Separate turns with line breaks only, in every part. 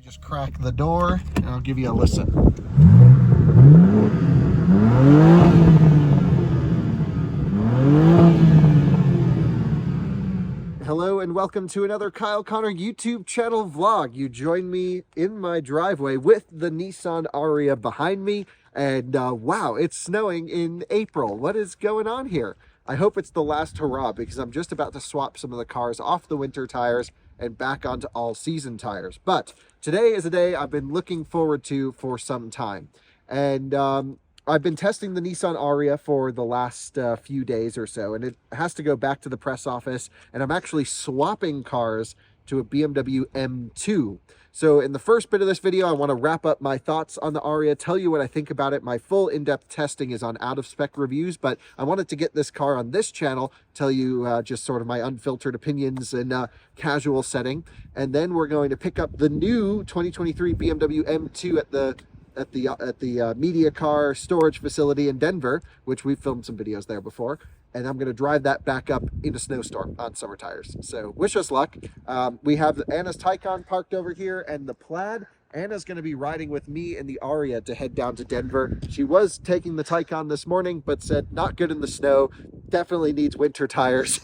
just crack the door and I'll give you a listen. Hello and welcome to another Kyle Connor YouTube channel vlog. You join me in my driveway with the Nissan Ariya behind me, and wow, it's snowing in April. What is going on here? I hope it's the last hurrah, because I'm just about to swap some of the cars off the winter tires and back onto all-season tires. But today is a day I've been looking forward to for some time, and I've been testing the Nissan Ariya for the last few days or so, and it has to go back to the press office, and I'm actually swapping cars to a BMW M2. So in the first bit of this video, I want to wrap up my thoughts on the Ariya, tell you what I think about it. My full in-depth testing is on out-of-spec reviews, but I wanted to get this car on this channel, tell you just sort of my unfiltered opinions in a casual setting. And then we're going to pick up the new 2023 BMW M2 at the media car storage facility in Denver, which we've filmed some videos there before, and I'm going to drive that back up in a snowstorm on summer tires. So wish us luck. We have Anna's Taycan parked over here and the Plaid. Anna's going to be riding with me in the Ariya to head down to Denver. She was taking the Taycan this morning, but said not good in the snow, definitely needs winter tires.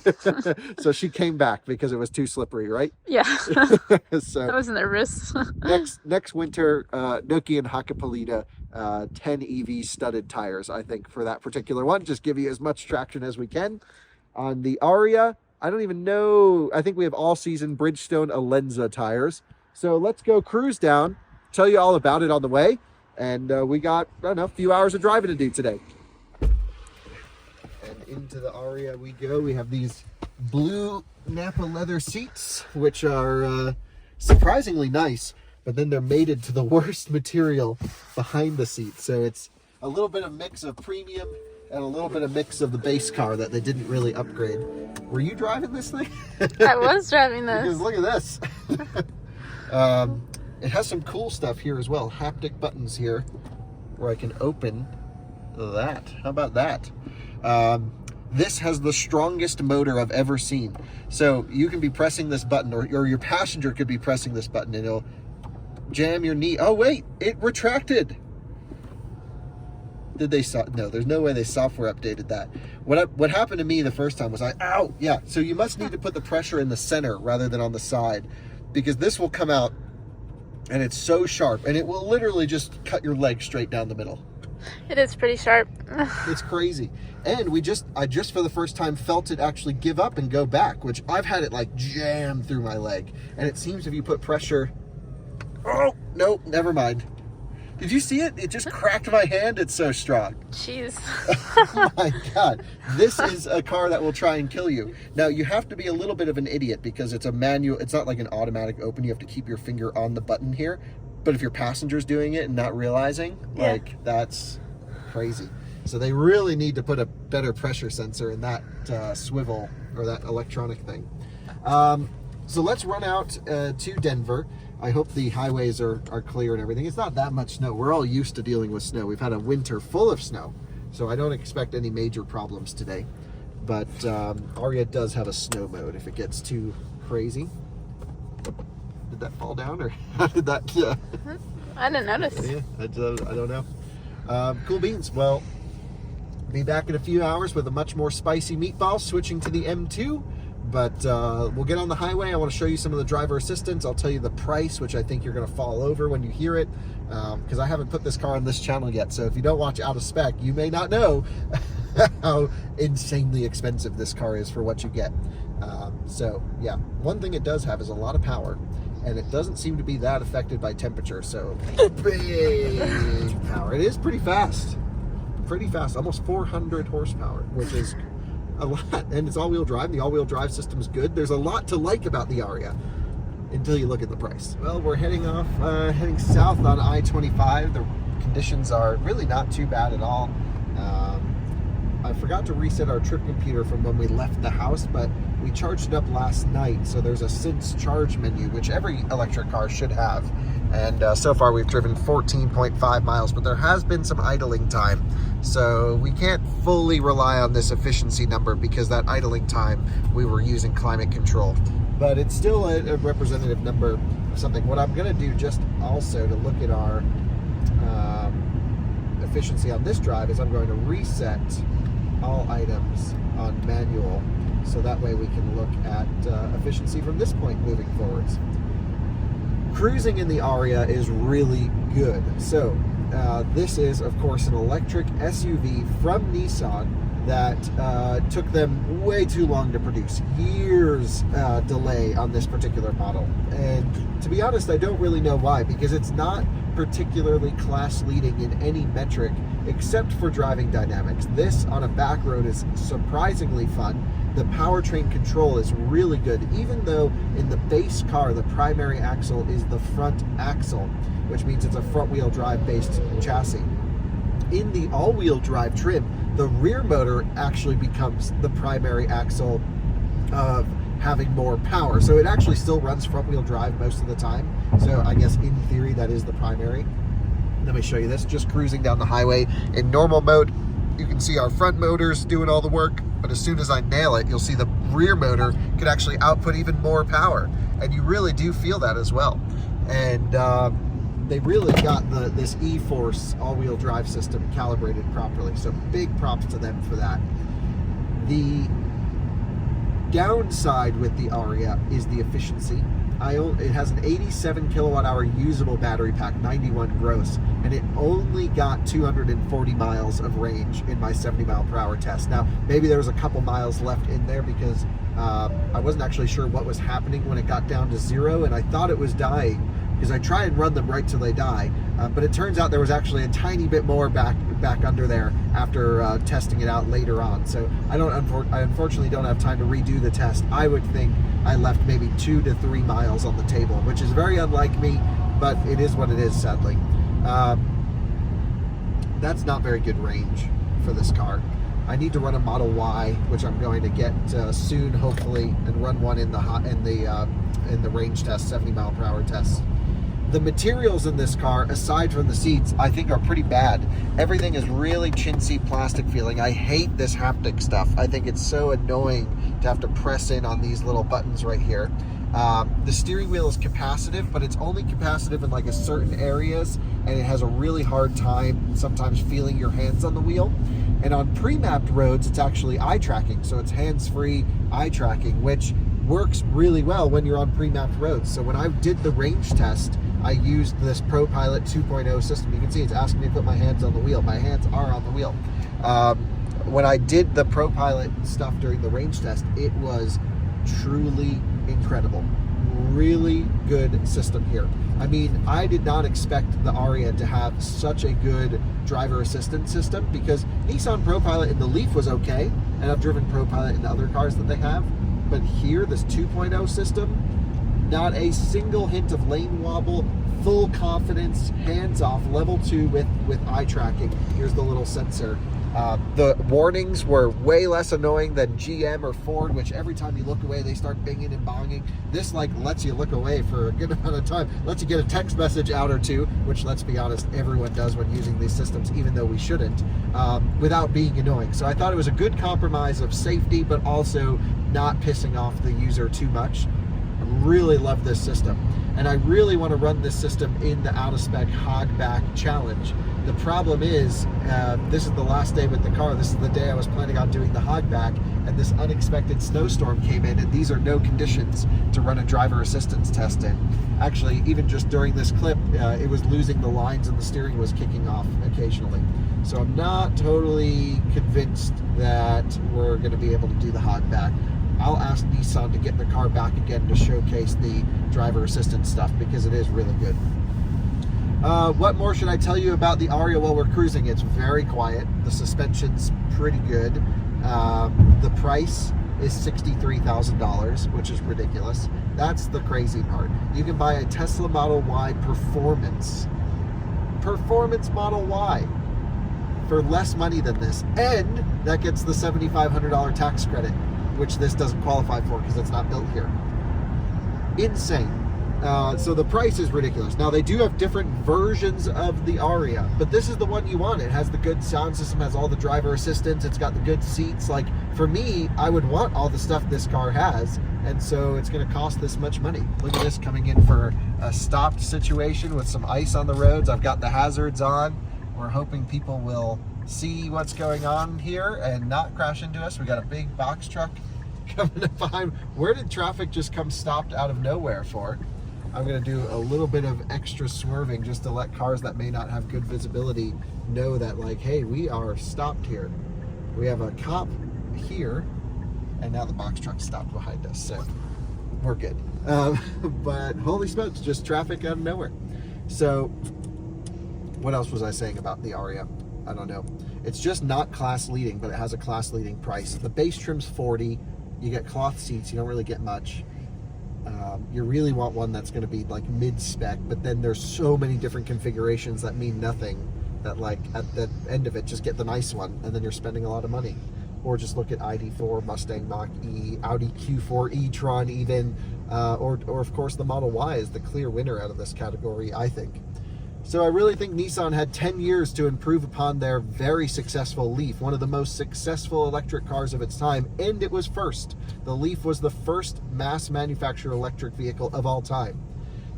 So she came back because it was too slippery, right?
Yeah.
So
I was nervous.
next winter, Nokia and Hakkapeliitta 10 EV studded tires, I think, for that particular one. Just give you as much traction as we can. On the Ariya, I don't even know. I think we have all-season Bridgestone Alenza tires. So let's go cruise down, tell you all about it on the way. And we got, I don't know, a few hours of driving to do today. And into the Ariya we go. We have these blue Napa leather seats, which are surprisingly nice, but then they're mated to the worst material behind the seat. So it's a little bit of mix of premium and a little bit of mix of the base car that they didn't really upgrade. Were you driving this thing?
I was driving this.
Because look at this. It has some cool stuff here as well. Haptic buttons here where I can open that. How about that? This has the strongest motor I've ever seen. So you can be pressing this button, or your passenger could be pressing this button, and it'll jam your knee. Oh wait, it retracted. Did they no, there's no way they software updated that. What happened to me the first time was ow, yeah. So you must need to put the pressure in the center rather than on the side, because this will come out and it's so sharp and it will literally just cut your leg straight down the middle.
It is pretty sharp.
It's crazy. And I just for the first time felt it actually give up and go back, which I've had it like jam through my leg. And it seems if you put pressure, oh, no, never mind. Did you see it? It just cracked my hand. It's so strong.
Jeez.
Oh my God. This is a car that will try and kill you. Now, you have to be a little bit of an idiot because it's a manual. It's not like an automatic open. You have to keep your finger on the button here. But if your passenger's doing it and not realizing, like, that's crazy. So they really need to put a better pressure sensor in that swivel or that electronic thing. So let's run out to Denver. I hope the highways are clear and everything. It's not that much snow. We're all used to dealing with snow. We've had a winter full of snow, so I don't expect any major problems today. But Ariya does have a snow mode if it gets too crazy. Did that fall down, or how did that?
I didn't notice.
Yeah, I don't know. Cool beans. Well, be back in a few hours with a much more spicy meatball, switching to the M2. But we'll get on the highway. I want to show you some of the driver assistance. I'll tell you the price, which I think you're going to fall over when you hear it, because I haven't put this car on this channel yet. So if you don't watch Out of Spec, you may not know how insanely expensive this car is for what you get. So yeah, one thing it does have is a lot of power, and it doesn't seem to be that affected by temperature. So big power. It is pretty fast, almost 400 horsepower, which is a lot, and it's all-wheel drive. The all-wheel drive system is good. There's a lot to like about the Ariya until you look at the price. Well, we're heading south on I-25. The conditions are really not too bad at all. I forgot to reset our trip computer from when we left the house, but we charged it up last night, so there's a Since charge menu, which every electric car should have. And so far we've driven 14.5 miles, but there has been some idling time. So we can't fully rely on this efficiency number because that idling time we were using climate control. but it's still a representative number of something. What I'm going to do just also to look at our efficiency on this drive is I'm going to reset all items on manual, so that way we can look at efficiency from this point moving forwards. Cruising in the Ariya is really good. So this is, of course, an electric SUV from Nissan that took them way too long to produce. Years delay on this particular model. And to be honest, I don't really know why, because it's not particularly class leading in any metric except for driving dynamics. This on a back road is surprisingly fun. The powertrain control is really good, even though in the base car, the primary axle is the front axle, which means it's a front-wheel drive based chassis. In the all-wheel drive trim, the rear motor actually becomes the primary axle of having more power. So it actually still runs front-wheel drive most of the time. So I guess in theory, that is the primary. Let me show you this. Just cruising down the highway in normal mode, you can see our front motor's doing all the work, but as soon as I nail it, you'll see the rear motor could actually output even more power. And you really do feel that as well. And they really got this E-Force all-wheel drive system calibrated properly. So big props to them for that. The downside with the Ariya is the efficiency. It has an 87 kilowatt hour usable battery pack, 91 gross, and it only got 240 miles of range in my 70 mile per hour test. Now, maybe there was a couple miles left in there because I wasn't actually sure what was happening when it got down to 0, and I thought it was dying because I try and run them right till they die. But it turns out there was actually a tiny bit more back under there after testing it out later on. So I unfortunately don't have time to redo the test. I would think I left maybe 2 to 3 miles on the table, which is very unlike me, but it is what it is, sadly. That's not very good range for this car. I need to run a Model Y, which I'm going to get soon, hopefully, and run one in the range test, 70 mile per hour test. The materials in this car, aside from the seats, I think are pretty bad. Everything is really chintzy plastic feeling. I hate this haptic stuff. I think it's so annoying to have to press in on these little buttons right here. The steering wheel is capacitive, but it's only capacitive in like a certain areas, and it has a really hard time sometimes feeling your hands on the wheel. And on pre-mapped roads, it's actually eye tracking. So it's hands-free eye tracking, which works really well when you're on pre-mapped roads. So when I did the range test, I used this ProPilot 2.0 system. You can see it's asking me to put my hands on the wheel. My hands are on the wheel. When I did the ProPilot stuff during the range test, it was truly incredible. Really good system here. I mean, I did not expect the Ariya to have such a good driver assistance system, because Nissan ProPilot in the Leaf was okay, and I've driven ProPilot in the other cars that they have. But here, this 2.0 system, not a single hint of lane wobble, full confidence, hands off, level 2 with eye tracking. Here's the little sensor. The warnings were way less annoying than GM or Ford, which every time you look away, they start binging and bonging. This like lets you look away for a good amount of time, lets you get a text message out or two, which, let's be honest, everyone does when using these systems, even though we shouldn't, without being annoying. So I thought it was a good compromise of safety, but also not pissing off the user too much. Really love this system, and I really want to run this system in the out-of-spec hogback challenge. The problem is, this is the last day with the car. This is the day I was planning on doing the hogback, and this unexpected snowstorm came in, and these are no conditions to run a driver assistance test in. Actually, even just during this clip, it was losing the lines and the steering was kicking off occasionally. So I'm not totally convinced that we're going to be able to do the hogback. I'll ask Nissan to get the car back again to showcase the driver assistance stuff, because it is really good. What more should I tell you about the Ariya while we're cruising? It's very quiet. The suspension's pretty good. The price is $63,000, which is ridiculous. That's the crazy part. You can buy a Tesla Model Y Performance Model Y for less money than this, and that gets the $7,500 tax credit, which this doesn't qualify for because it's not built here. Insane. So the price is ridiculous. Now, they do have different versions of the Ariya, but this is the one you want. It has the good sound system, has all the driver assistance, it's got the good seats. Like, for me, I would want all the stuff this car has, And so it's going to cost this much money. Look at this coming in for a stopped situation with some ice on the roads. I've got the hazards on. We're hoping people will see what's going on here and not crash into us. We got a big box truck coming up behind. Where did traffic just come stopped out of nowhere for? I'm going to do a little bit of extra swerving just to let cars that may not have good visibility know that, like, hey, we are stopped here. We have a cop here, and now the box truck stopped behind us, so we're good. But holy smokes, just traffic out of nowhere. So what else was I saying about the Ariya? I don't know. It's just not class leading, but it has a class leading price. The base trim's $40. You get cloth seats. You don't really get much. You really want one that's going to be like mid-spec, but then there's so many different configurations that mean nothing, that like at the end of it, just get the nice one, and then you're spending a lot of money. Or just look at ID4, Mustang Mach-E, Audi Q4 e-tron even, or of course the Model Y is the clear winner out of this category, I think. So I really think Nissan had 10 years to improve upon their very successful Leaf, one of the most successful electric cars of its time, and it was first. The Leaf was the first mass manufactured electric vehicle of all time.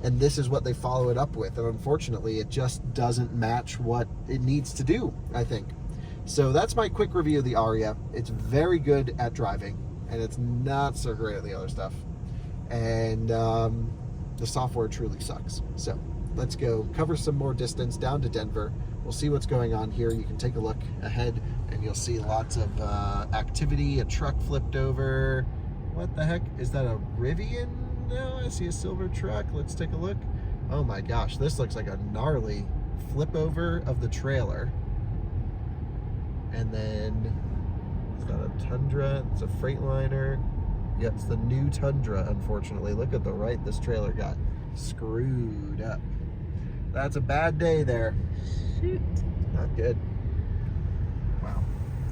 And this is what they follow it up with, and unfortunately it just doesn't match what it needs to do, I think. So that's my quick review of the Ariya. It's very good at driving, and it's not so great at the other stuff. And the software truly sucks. So let's go cover some more distance down to Denver. We'll see what's going on here. You can take a look ahead, and you'll see lots of activity. A truck flipped over. What the heck? Is that a Rivian? No, I see a silver truck. Let's take a look. Oh my gosh, this looks like a gnarly flip over of the trailer. And then, is that a Tundra? It's a Freightliner. Yeah, it's the new Tundra, unfortunately. Look at the right this trailer got screwed up. That's a bad day there.
Shoot.
Not good. Wow.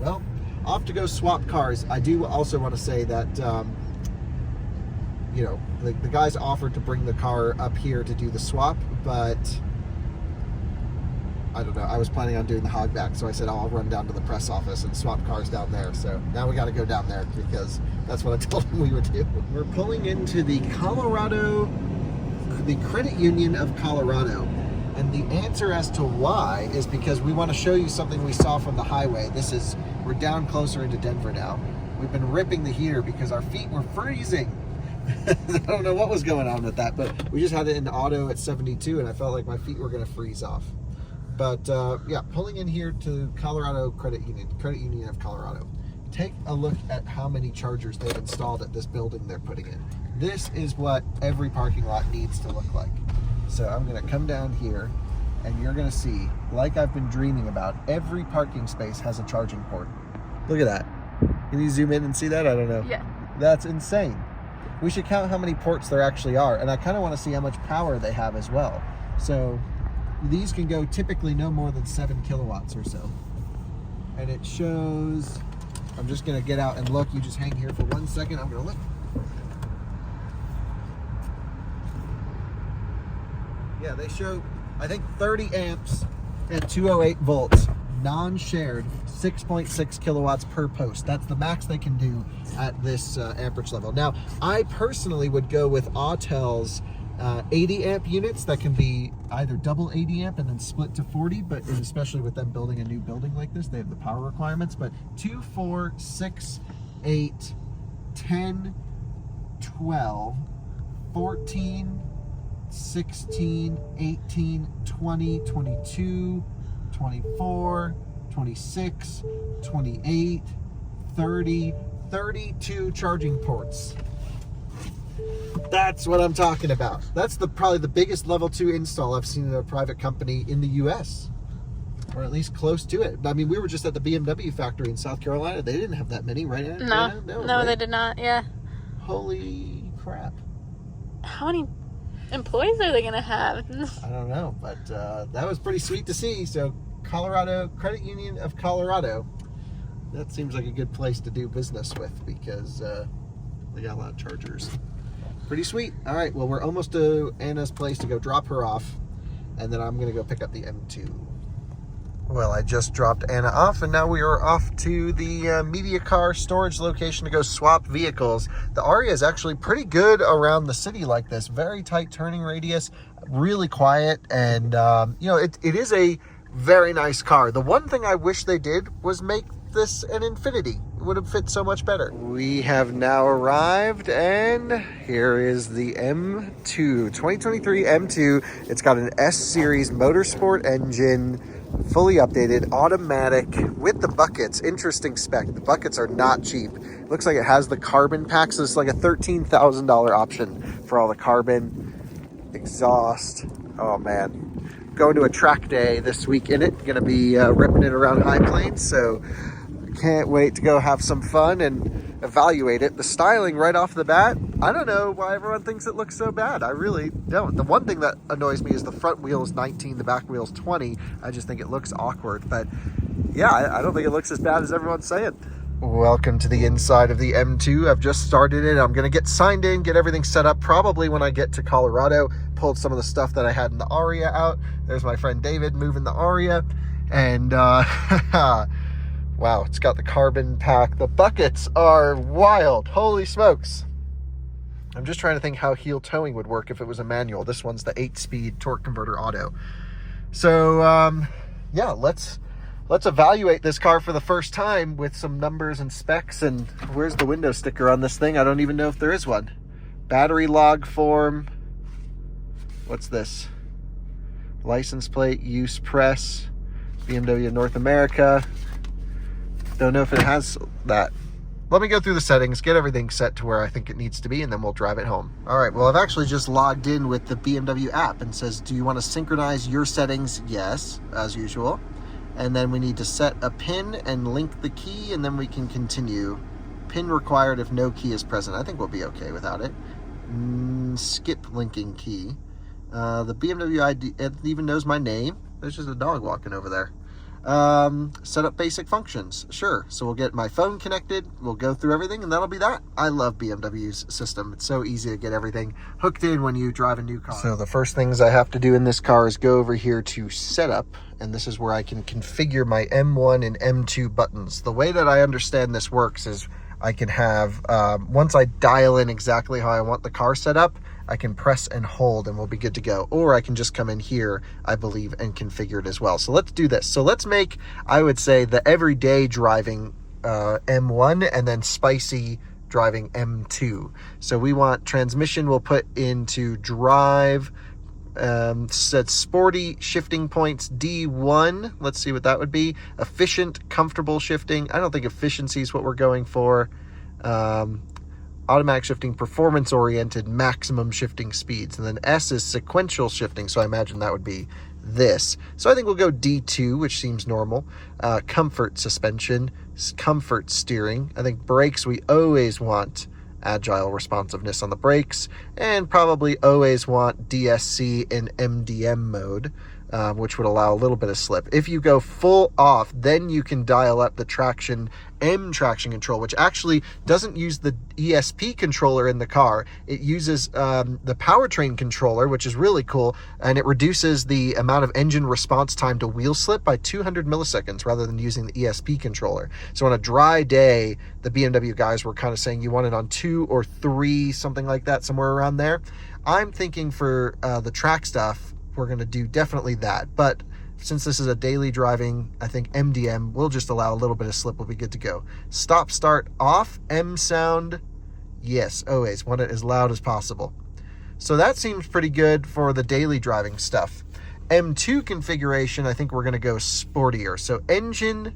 Well, off to go swap cars. I do also want to say that, you know, the guys offered to bring the car up here to do the swap, but I don't know. I was planning on doing the hogback, so I said, oh, I'll run down to the press office and swap cars down there. So now we got to go down there because that's what I told them we would do. We're pulling into the Credit Union of Colorado. And the answer as to why is because we want to show you something we saw from the highway. We're down closer into Denver now. We've been ripping the heater because our feet were freezing. I don't know what was going on with that, but we just had it in auto at 72 and I felt like my feet were going to freeze off. But yeah, pulling in here to Colorado Credit Union of Colorado. Take a look at how many chargers they've installed at this building they're putting in. This is what every parking lot needs to look like. So I'm going to come down here and you're going to see, like I've been dreaming about, every parking space has a charging port. Look at that. Can you zoom in and see that? I don't know.
Yeah.
That's insane. We should count how many ports there actually are. And I kind of want to see how much power they have as well. So these can go typically no more than 7 kilowatts or so. And it shows, I'm just going to get out and look. You just hang here for 1 second. I'm going to look. Yeah, they show, I think, 30 amps at 208 volts, non-shared, 6.6 kilowatts per post. That's the max they can do at this amperage level. Now, I personally would go with Autel's 80 amp units that can be either double 80 amp and then split to 40, but especially with them building a new building like this, they have the power requirements. But 2, 4, 6, 8, 10, 12, 14, 16, 18, 20, 22, 24, 26, 28, 30, 32 charging ports. That's what I'm talking about. That's probably the biggest level 2 install I've seen in a private company in the US, or at least close to it. I mean, we were just at the BMW factory in South Carolina. They didn't have that many, right?
No,
right?
They did not. Yeah.
Holy crap.
How many employees are they going to have?
I don't know, but that was pretty sweet to see. So Colorado Credit Union of Colorado, that seems like a good place to do business with because they got a lot of chargers. Pretty sweet. All right, well, we're almost to Anna's place to go drop her off, and then I'm going to go pick up the M2. Well, I just dropped Anna off, and now we are off to the media car storage location to go swap vehicles. The Ariya is actually pretty good around the city like this. Very tight turning radius, really quiet, and it is a very nice car. The one thing I wish they did was make this an Infiniti. It would have fit so much better. We have now arrived, and here is the M2, 2023 M2. It's got an S-Series Motorsport engine, fully updated, automatic, with the buckets. Interesting spec. The buckets are not cheap. Looks like it has the carbon packs. So it's like a $13,000 option for all the carbon, exhaust. Oh man. Going to a track day this week in it. Gonna be ripping it around High Plains, so can't wait to go have some fun and evaluate it. The styling right off the bat, I don't know why everyone thinks it looks so bad. I really don't. The one thing that annoys me is the front wheel is 19, the back wheel is 20. I just think it looks awkward, but yeah, I don't think it looks as bad as everyone's saying. Welcome to the inside of the M2. I've just started it. I'm gonna get signed in, get everything set up probably when I get to Colorado. Pulled some of the stuff that I had in the Ariya out. There's my friend David moving the Ariya, and wow, it's got the carbon pack. The buckets are wild. Holy smokes. I'm just trying to think how heel towing would work if it was a manual. This one's the 8-speed torque converter auto. So, yeah, let's evaluate this car for the first time with some numbers and specs. And where's the window sticker on this thing? I don't even know if there is one. Battery log form. What's this? License plate, use press, BMW North America. Don't know if it has that. Let me go through the settings, get everything set to where I think it needs to be, and then we'll drive it home. All right, well, I've actually just logged in with the BMW app and says, do you want to synchronize your settings? Yes, as usual. And then we need to set a pin and link the key, and then we can continue. Pin required if no key is present. I think we'll be okay without it. Skip linking key. The BMW ID, it even knows my name. There's just a dog walking over there. Set up basic functions. Sure. So we'll get my phone connected. We'll go through everything, and that'll be that. I love BMW's system. It's so easy to get everything hooked in when you drive a new car. So the first things I have to do in this car is go over here to setup, and this is where I can configure my M1 and M2 buttons. The way that I understand this works is I can have, once I dial in exactly how I want the car set up, I can press and hold and we'll be good to go. Or I can just come in here, I believe, and configure it as well. So let's do this. So let's make, I would say, the everyday driving M1 and then spicy driving M2. So we want transmission, we'll put into drive, said sporty shifting points D1. Let's see what that would be. Efficient, comfortable shifting. I don't think efficiency is what we're going for. Automatic shifting, performance oriented, maximum shifting speeds. And then S is sequential shifting. So I imagine that would be this. So I think we'll go D2, which seems normal. Comfort suspension, comfort steering. I think brakes, we always want agile responsiveness on the brakes, and probably always want DSC in MDM mode, which would allow a little bit of slip. If you go full off, then you can dial up the traction control, which actually doesn't use the ESP controller in the car. It uses the powertrain controller, which is really cool, and it reduces the amount of engine response time to wheel slip by 200 milliseconds rather than using the ESP controller. So on a dry day, the BMW guys were kind of saying you want it on 2 or 3, something like that, somewhere around there. I'm thinking for the track stuff, we're going to do definitely that. But since this is a daily driving, I think MDM will just allow a little bit of slip. We'll be good to go. Stop, start, off. M sound, yes, always. Want it as loud as possible. So that seems pretty good for the daily driving stuff. M2 configuration, I think we're going to go sportier. So engine,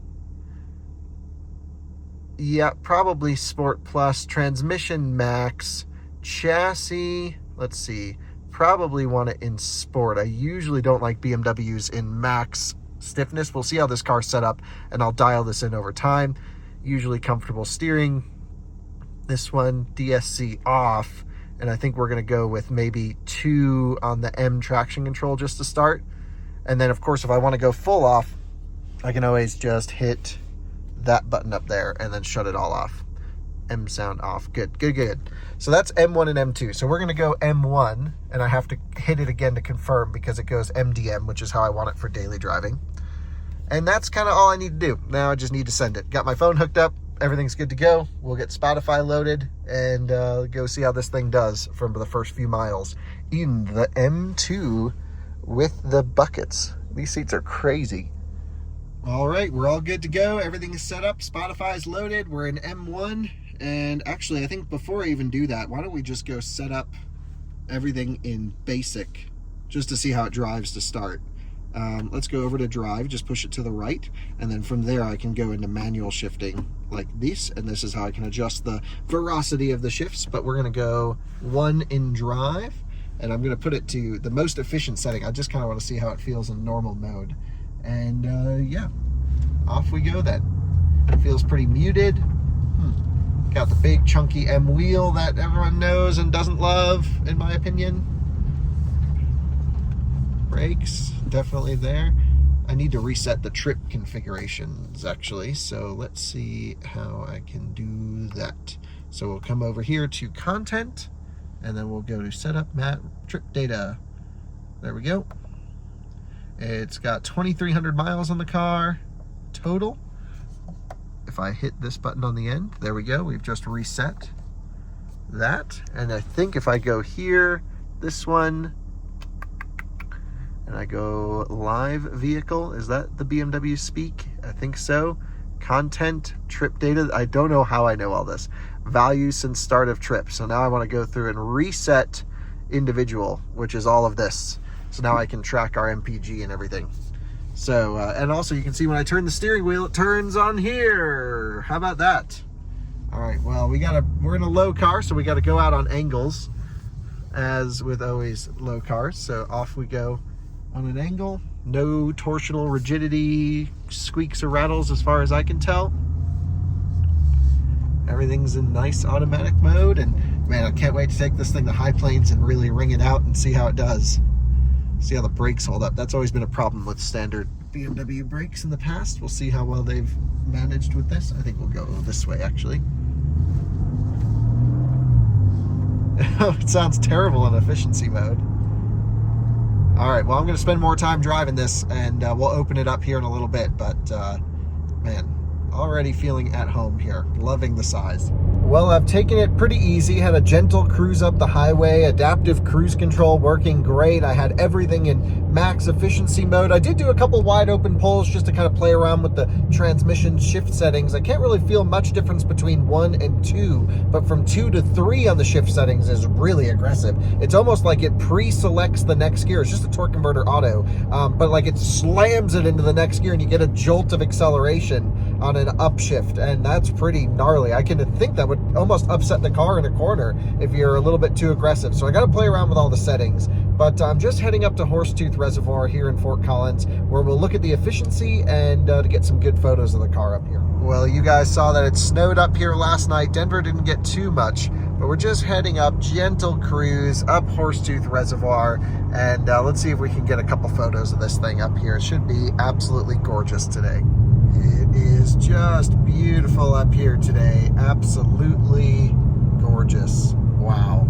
yeah, probably Sport Plus. Transmission max. Chassis, let's see. Probably want it in sport. I usually don't like BMWs in max stiffness. We'll see how this car's set up, and I'll dial this in over time. Usually comfortable steering. This one, DSC off, and I think we're going to go with maybe 2 on the M traction control just to start. And then, of course, if I want to go full off, I can always just hit that button up there and then shut it all off. M sound off. Good, good, good. So that's M1 and M2. So we're going to go M1, and I have to hit it again to confirm because it goes MDM, which is how I want it for daily driving. And that's kind of all I need to do. Now I just need to send it. Got my phone hooked up. Everything's good to go. We'll get Spotify loaded and go see how this thing does from the first few miles in the M2 with the buckets. These seats are crazy. All right, we're all good to go. Everything is set up. Spotify's loaded. We're in M1. And actually, I think before I even do that, why don't we just go set up everything in basic just to see how it drives to start. Let's go over to drive, just push it to the right, and then from there I can go into manual shifting like this, and this is how I can adjust the veracity of the shifts. But we're going to go 1 in drive, and I'm going to put it to the most efficient setting. I just kind of want to see how it feels in normal mode. And yeah, off we go then. It feels pretty muted. Got the big chunky M wheel that everyone knows and doesn't love, in my opinion. Brakes, definitely there. I need to reset the trip configurations actually, so let's see how I can do that. So we'll come over here to content, and then we'll go to setup map trip data. There we go. It's got 2,300 miles on the car total. If I hit this button on the end, there we go. We've just reset that. And I think if I go here, this one, and I go live vehicle, is that the BMW speak? I think so. Content, trip data. I don't know how I know all this. Value since start of trip. So now I want to go through and reset individual, which is all of this. So now I can track our MPG and everything. So, and also you can see when I turn the steering wheel, it turns on here. How about that? All right, well, we're in a low car, so we got to go out on angles, as with always low cars. So off we go on an angle. No torsional rigidity, squeaks or rattles as far as I can tell. Everything's in nice automatic mode, and man, I can't wait to take this thing to high plains and really ring it out and see how it does. See how the brakes hold up. That's always been a problem with standard BMW brakes in the past. We'll see how well they've managed with this. I think we'll go this way, actually. It sounds terrible in efficiency mode. All right, well, I'm going to spend more time driving this, and we'll open it up here in a little bit. But, man, already feeling at home here. Loving the size. Well, I've taken it pretty easy, had a gentle cruise up the highway, adaptive cruise control working great. I had everything in max efficiency mode. I did do a couple wide open pulls just to kind of play around with the transmission shift settings. I can't really feel much difference between 1 and 2, but from 2 to 3 on the shift settings is really aggressive. It's almost like it pre-selects the next gear. It's just a torque converter auto, but like it slams it into the next gear and you get a jolt of acceleration on an upshift, and that's pretty gnarly. I can think that would almost upset the car in a corner if you're a little bit too aggressive. So I got to play around with all the settings, but I'm just heading up to Horsetooth Reservoir here in Fort Collins, where we'll look at the efficiency and to get some good photos of the car up here. Well, you guys saw that it snowed up here last night. Denver didn't get too much, but we're just heading up, gentle cruise up Horsetooth Reservoir, and let's see if we can get a couple photos of this thing up here. It should be absolutely gorgeous today. It is just beautiful up here today. Absolutely gorgeous. Wow.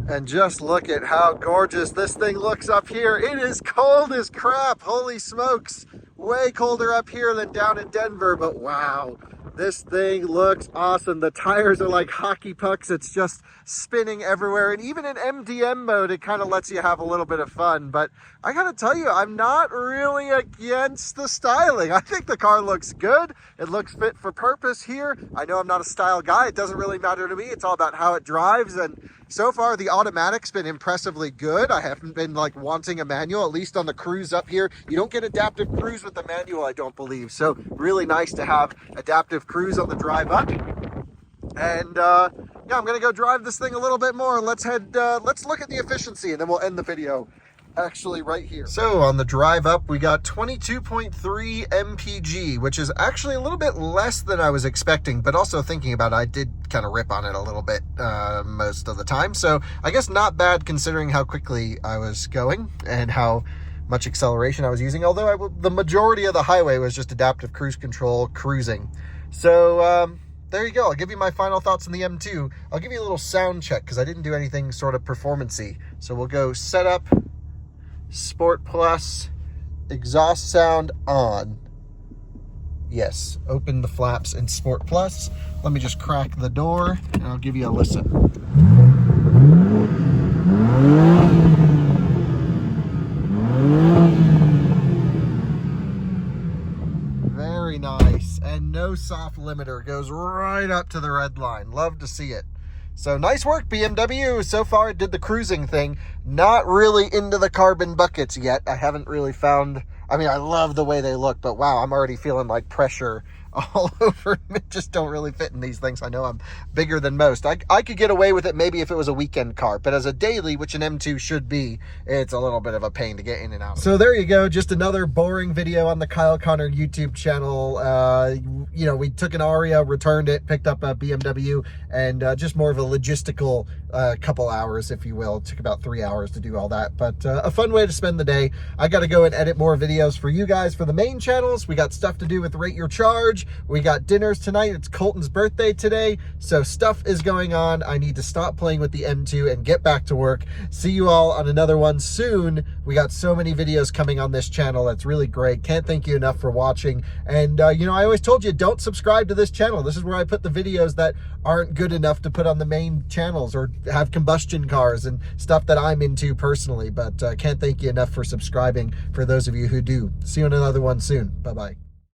And just look at how gorgeous this thing looks up here. It is cold as crap. Holy smokes. Way colder up here than down in Denver, but wow. This thing looks awesome. The tires are like hockey pucks. It's just spinning everywhere. And even in MDM mode, it kind of lets you have a little bit of fun. But I got to tell you, I'm not really against the styling. I think the car looks good. It looks fit for purpose here. I know I'm not a style guy. It doesn't really matter to me. It's all about how it drives. And so far, the automatic's been impressively good. I haven't been like wanting a manual, at least on the cruise up here. You don't get adaptive cruise with the manual, I don't believe. So really nice to have adaptive cruise on the drive up. And yeah, I'm gonna go drive this thing a little bit more. Let's look at the efficiency, and then we'll end the video actually right here. So on the drive up, we got 22.3 mpg, which is actually a little bit less than I was expecting, but also thinking about it, I did kind of rip on it a little bit most of the time. So I guess not bad considering how quickly I was going and how much acceleration I was using, although the majority of the highway was just adaptive cruise control cruising. So there you go. I'll give you my final thoughts on the M2. I'll give you a little sound check because I didn't do anything sort of performance-y. So we'll go setup, Sport Plus, exhaust sound on. Yes, open the flaps in Sport Plus. Let me just crack the door and I'll give you a listen. Very nice. And no soft limiter. Goes right up to the red line. Love to see it. So nice work, BMW. So far it did the cruising thing. Not really into the carbon buckets yet. I haven't really found... I mean, I love the way they look, but wow, I'm already feeling like pressure all over me. Just don't really fit in these things. I know I'm bigger than most. I could get away with it maybe if it was a weekend car, but as a daily, which an M2 should be, it's a little bit of a pain to get in and out. So there you go. Just another boring video on the Kyle Connor YouTube channel. You know, we took an Ariya, returned it, picked up a BMW, and just more of a logistical couple hours, if you will. It took about 3 hours to do all that, but a fun way to spend the day. I got to go and edit more videos for you guys for the main channels. We got stuff to do with Rate Your Charge. We got dinners tonight. It's Colton's birthday today, so stuff is going on. I need to stop playing with the M2 and get back to work. See you all on another one soon. We got so many videos coming on this channel. That's really great. Can't thank you enough for watching. And you know, I always told you, don't subscribe to this channel. This is where I put the videos that aren't good enough to put on the main channels or have combustion cars and stuff that I'm into personally. But can't thank you enough for subscribing for those of you who do. See you on another one soon. Bye-bye.